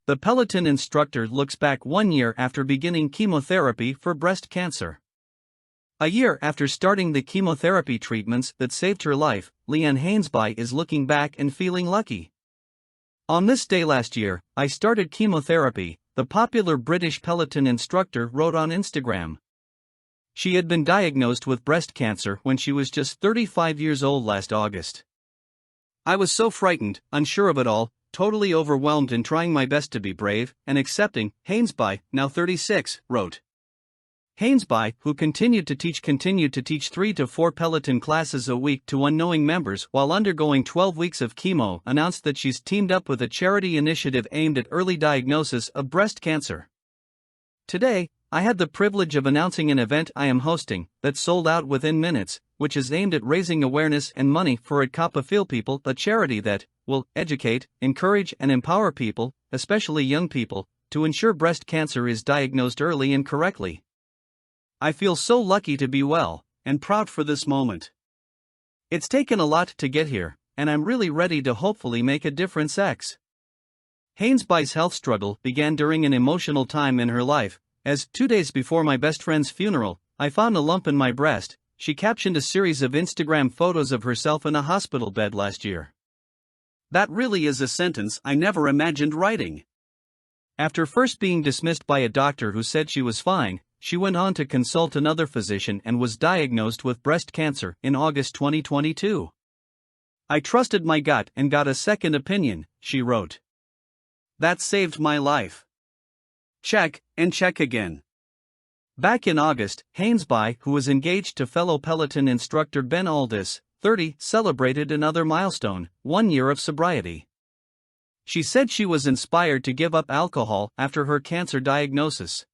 The Peloton instructor looks back 1 year after beginning chemotherapy for breast cancer. A year after starting the chemotherapy treatments that saved her life, Leanne Hainsby is looking back and feeling lucky. On this day last year, I started chemotherapy, the popular British Peloton instructor wrote on Instagram. She had been diagnosed with breast cancer when she was just 35 years old last August. I was so frightened, unsure of it all, totally overwhelmed and trying my best to be brave and accepting, Hainsby, now 36, wrote. Hainsby, who continued to teach 3 to 4 Peloton classes a week to unknowing members while undergoing 12 weeks of chemo, announced that she's teamed up with a charity initiative aimed at early diagnosis of breast cancer. Today, I had the privilege of announcing an event I am hosting that sold out within minutes, which is aimed at raising awareness and money for Feel People, a charity that will educate, encourage and empower people, especially young people, to ensure breast cancer is diagnosed early and correctly. I feel so lucky to be well, and proud for this moment. It's taken a lot to get here, and I'm really ready to hopefully make a difference. Hainsby's health struggle began during an emotional time in her life, as 2 days before my best friend's funeral, I found a lump in my breast. She captioned a series of Instagram photos of herself in a hospital bed last year. That really is a sentence I never imagined writing. After first being dismissed by a doctor who said she was fine, she went on to consult another physician and was diagnosed with breast cancer in August 2022. I trusted my gut and got a second opinion, she wrote. That saved my life. Check, and check again. Back in August, Hainsby, who was engaged to fellow Peloton instructor Ben Aldis, 30, celebrated another milestone, 1 year of sobriety. She said she was inspired to give up alcohol after her cancer diagnosis.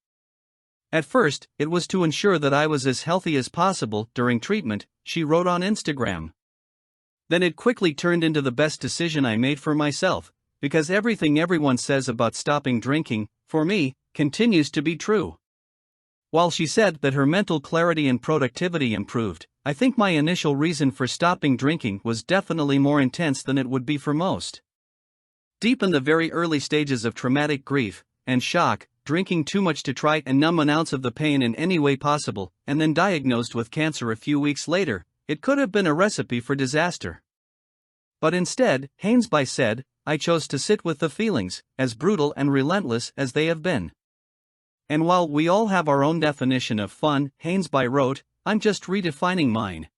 At first, it was to ensure that I was as healthy as possible during treatment, she wrote on Instagram. Then it quickly turned into the best decision I made for myself, because everything everyone says about stopping drinking, for me, continues to be true. While she said that her mental clarity and productivity improved, I think my initial reason for stopping drinking was definitely more intense than it would be for most. Deep in the very early stages of traumatic grief and shock, drinking too much to try and numb an ounce of the pain in any way possible, and then diagnosed with cancer a few weeks later, it could have been a recipe for disaster. But instead, Hainsby said, I chose to sit with the feelings, as brutal and relentless as they have been. And while we all have our own definition of fun, Hainsby wrote, I'm just redefining mine.